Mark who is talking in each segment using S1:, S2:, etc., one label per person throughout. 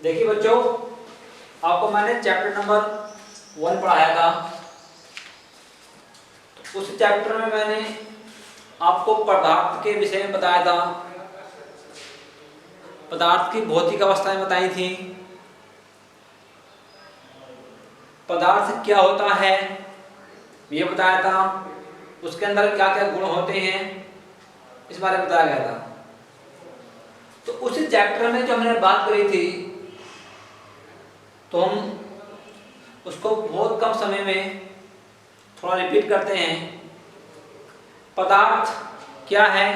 S1: देखिए बच्चों, आपको मैंने चैप्टर नंबर 1 पढ़ाया था। तो उस चैप्टर में मैंने आपको पदार्थ के विषय में बताया था। पदार्थ की भौतिक अवस्थाएं बताई थी। पदार्थ क्या होता है ये बताया था। उसके अंदर क्या क्या गुण होते हैं इस बारे में बताया गया था। तो उस चैप्टर में जो हमने बात करी थी, तो हम उसको बहुत कम समय में थोड़ा रिपीट करते हैं। पदार्थ क्या है?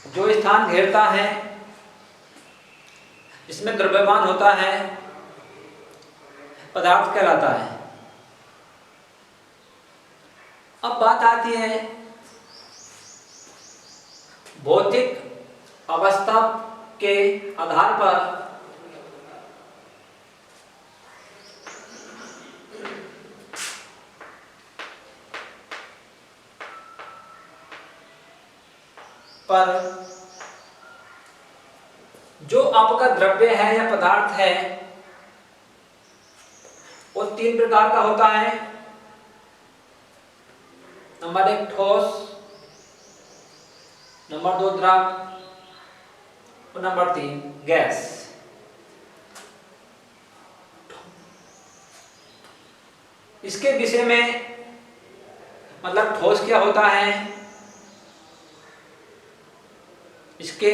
S1: जो स्थान घेरता है, इसमें द्रव्यमान होता है, पदार्थ कहलाता है। अब बात आती है भौतिक अवस्था के आधार पर जो आपका द्रव्य है या पदार्थ है वो 3 प्रकार का होता है। नंबर 1 ठोस, नंबर 2 द्रव और नंबर 3 गैस। इसके विषय में मतलब ठोस क्या होता है, इसके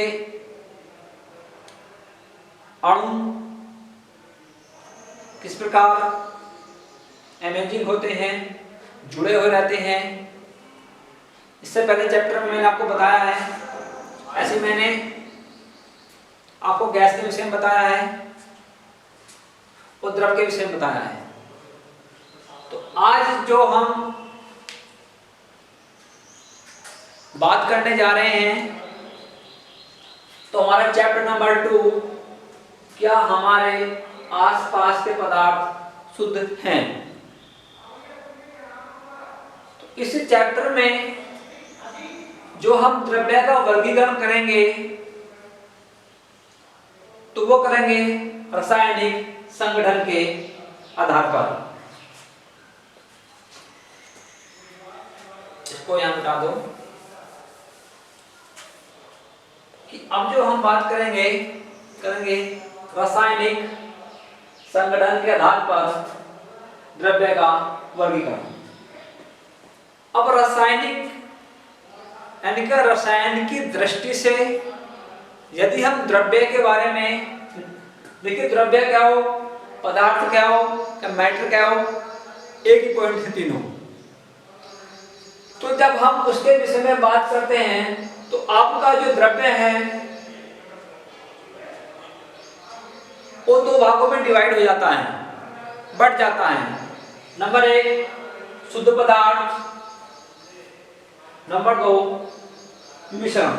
S1: अणु किस प्रकार अमेजिंग होते हैं, जुड़े हुए रहते हैं। इससे पहले चैप्टर में मैंने आपको बताया है। ऐसे मैंने आपको गैस के विषय में बताया है और द्रव के विषय में बताया है। तो आज जो हम बात करने जा रहे हैं, तो हमारा चैप्टर नंबर 2, क्या हमारे आसपास के पदार्थ शुद्ध हैं। तो इस चैप्टर में जो हम द्रव्य का वर्गीकरण करेंगे तो वो करेंगे रासायनिक संगठन के आधार पर। इसको यहां मिटा दो कि अब जो हम बात करेंगे रासायनिक संगठन के आधार पर द्रव्य का वर्गीकरण। अब रासायनिक यानी कि रसायन की दृष्टि से यदि हम द्रव्य के बारे में देखिए, द्रव्य क्या हो, पदार्थ क्या हो, क्या मैटर क्या हो, एक ही पॉइंट से तीनों। तो जब हम उसके विषय में बात करते हैं तो आपका जो द्रव्य है वो 2 भागों में डिवाइड हो जाता है, बढ़ जाता है। नंबर 1 शुद्ध पदार्थ, नंबर 2 मिश्रण।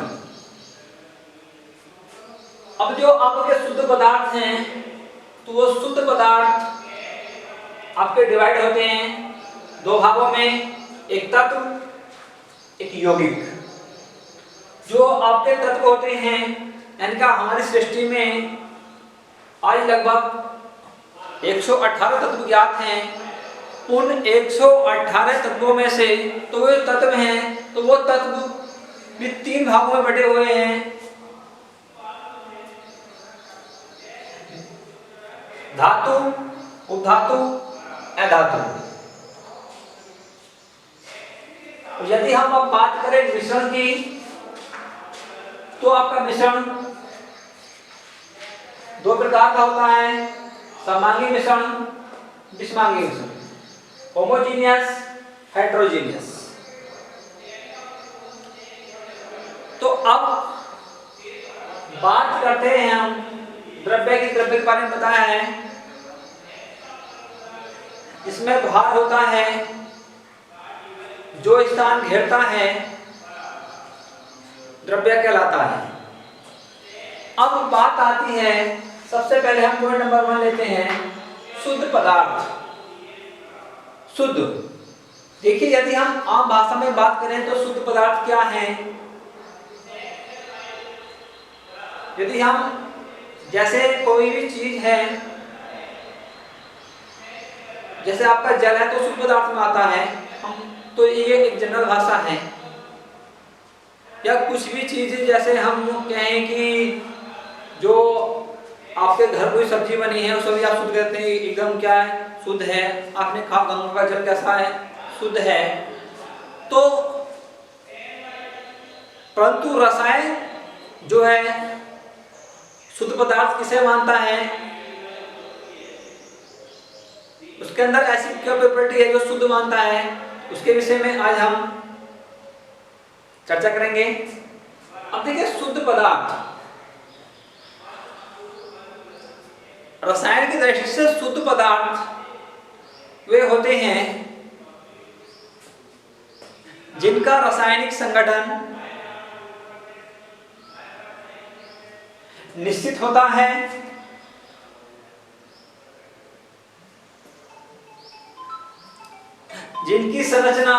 S1: अब जो आपके शुद्ध पदार्थ हैं तो वो शुद्ध पदार्थ आपके डिवाइड होते हैं 2 भागों में, एक तत्व एक यौगिक। जो आपके तत्व होते हैं, इनका हमारी सृष्टि में आज लगभग 118 तत्व ज्ञात हैं। उन 118 तत्वों में से तो वो तत्व हैं, तो वो तत्व भी 3 भागों में बटे हुए हैं। धातु, उपधातु, अधातु। यदि हम अब बात करें मिश्रण की, तो आपका मिश्रण 2 प्रकार का होता है, समांगी मिश्रण, विषमांगी मिश्रण, होमोजीनियस, हेटेरोजीनियस। तो अब बात करते हैं हम द्रव्य के बारे में बताया है। इसमें भार होता है, जो स्थान घेरता है द्रव्य कहलाता है। अब बात आती है, सबसे पहले हम पॉइंट नंबर 1 लेते हैं, शुद्ध पदार्थ। शुद्ध, देखिए यदि हम आम भाषा में बात करें तो शुद्ध पदार्थ क्या है? यदि हम जैसे कोई भी चीज है, जैसे आपका जल है तो शुद्ध पदार्थ में आता है, हम तो ये एक जनरल भाषा है। या कुछ भी चीज जैसे हम कहें कि जो आपके घर कोई सब्जी बनी है उसको भी आप शुद्ध कहते हैं, एकदम क्या है, शुद्ध है। आपने कहा गंगा का जल कैसा है, शुद्ध है। तो परंतु रसायन जो है शुद्ध पदार्थ किसे मानता है, उसके अंदर ऐसी क्या प्रॉपर्टी है जो शुद्ध मानता है, उसके विषय में आज हम चर्चा करेंगे। अब देखिए, शुद्ध पदार्थ रसायन की दृष्टि से शुद्ध पदार्थ वे होते हैं जिनका रासायनिक संगठन निश्चित होता है, जिनकी संरचना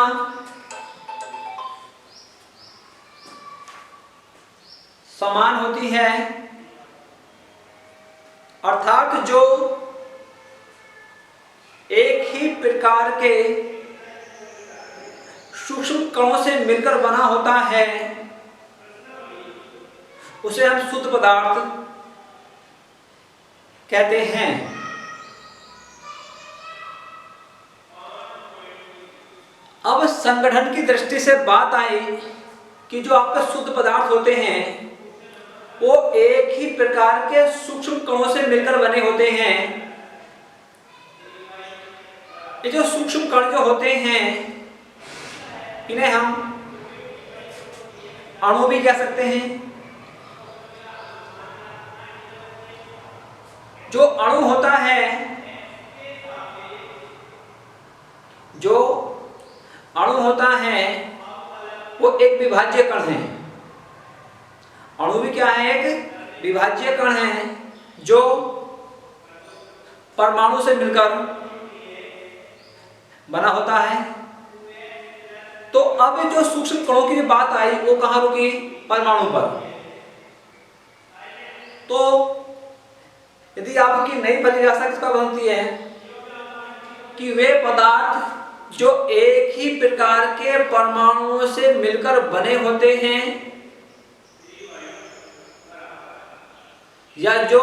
S1: समान होती है, अर्थात जो एक ही प्रकार के सूक्ष्म कणों से मिलकर बना होता है, उसे हम शुद्ध पदार्थ कहते हैं। अब संगठन की दृष्टि से बात आई कि जो आपके शुद्ध पदार्थ होते हैं वो एक ही प्रकार के सूक्ष्म कणों से मिलकर बने होते हैं। ये जो सूक्ष्म कण जो होते हैं इन्हें हम अणु भी कह सकते हैं। जो अणु होता है, जो अणु होता है वो एक विभाज्य कण है। अणु भी क्या है, एक विभाज्य कण है जो परमाणु से मिलकर बना होता है। तो अब जो सूक्ष्म कणों की बात आई वो कहां रुकी, परमाणु पर। तो यदि आपकी नई परिभाषा किस पर बनती है कि वे पदार्थ जो एक ही प्रकार के परमाणुओं से मिलकर बने होते हैं या जो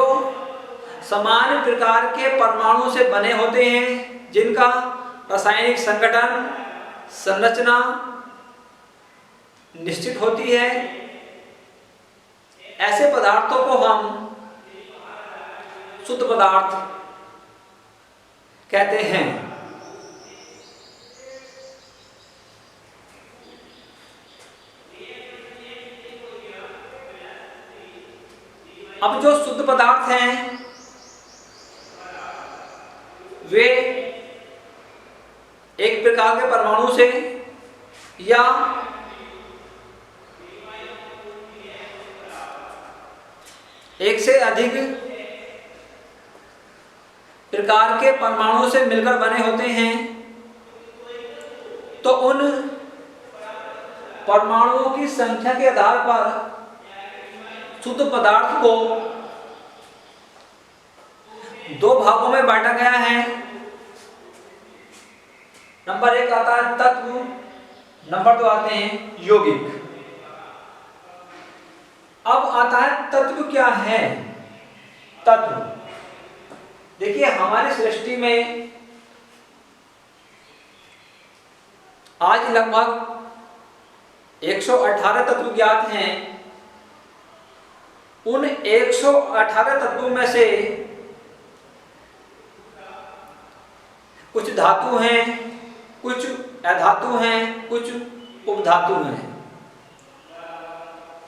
S1: समान प्रकार के परमाणु से बने होते हैं, जिनका रासायनिक संगठन संरचना निश्चित होती है, ऐसे पदार्थों को हम शुद्ध पदार्थ कहते हैं। अब जो शुद्ध पदार्थ हैं वे एक प्रकार के परमाणु से या एक से अधिक प्रकार के परमाणु से मिलकर बने होते हैं। तो उन परमाणुओं की संख्या के आधार पर शुद्ध पदार्थ को दो भागों में बांटा गया है। नंबर 1 आता है तत्व, नंबर 2 आते हैं यौगिक। अब आता है तत्व क्या है। तत्व देखिए, हमारी सृष्टि में आज लगभग 118 तत्व ज्ञात हैं। उन 118 तत्वों में से कुछ धातु हैं, कुछ अधातु हैं, कुछ उपधातु हैं।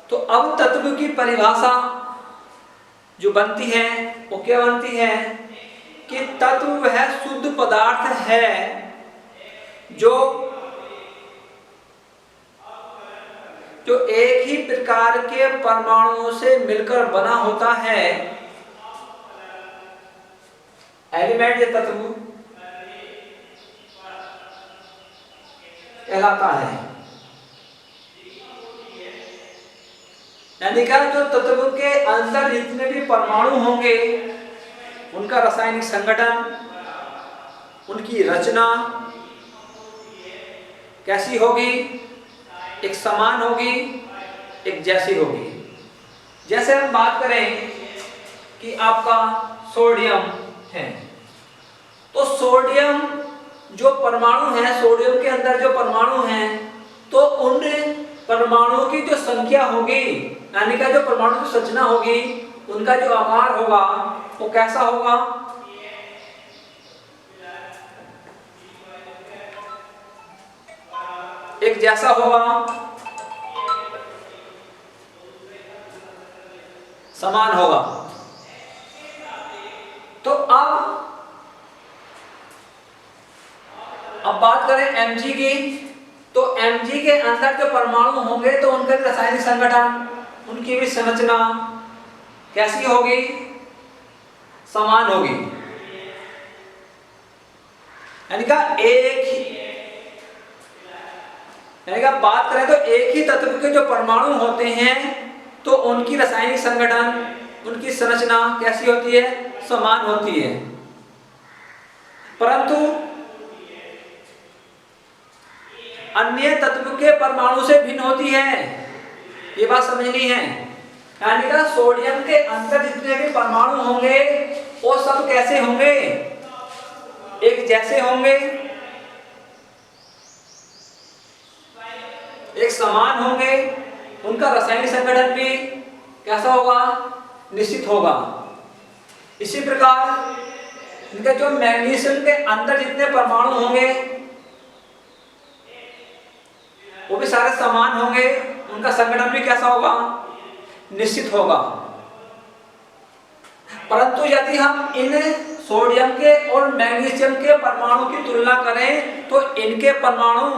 S1: तो अब तत्व की परिभाषा जो बनती है वो क्या बनती है कि तत्व वह शुद्ध पदार्थ है जो एक ही प्रकार के परमाणुओं से मिलकर बना होता है। एलिमेंट या तत्व कहलाता है। यानी कि जो तत्व के अंदर जितने भी परमाणु होंगे उनका रासायनिक संगठन, उनकी रचना कैसी होगी? एक समान होगी, एक जैसी होगी। जैसे हम बात करें कि आपका सोडियम है, तो सोडियम जो परमाणु है, सोडियम के अंदर जो परमाणु हैं, तो उन परमाणुओं की जो संख्या होगी, यानी कि जो परमाणु की संरचना होगी, उनका जो आकार होगा वो कैसा होगा? एक जैसा होगा, समान होगा। तो अब बात करें Mg की, तो Mg के अंदर जो परमाणु होंगे तो उनका रासायनिक संगठन, उनकी भी संरचना कैसी होगी? समान होगी। यानी कि बात करें तो एक ही तत्व के जो परमाणु होते हैं तो उनकी रासायनिक संगठन, उनकी संरचना कैसी होती है? समान होती है। परंतु अन्य तत्व के परमाणु से भिन्न होती है, ये बात समझनी है। यानी कि सोडियम के अंदर जितने भी परमाणु होंगे वो सब कैसे होंगे? एक जैसे होंगे, एक समान होंगे, उनका रासायनिक संगठन भी कैसा होगा? निश्चित होगा। इसी प्रकार इनके जो मैग्नीशियम के अंदर जितने परमाणु होंगे वो भी सारे समान होंगे, उनका संगठन भी कैसा होगा? निश्चित होगा। परंतु यदि हम इन सोडियम के और मैग्नीशियम के परमाणु की तुलना करें तो इनके परमाणु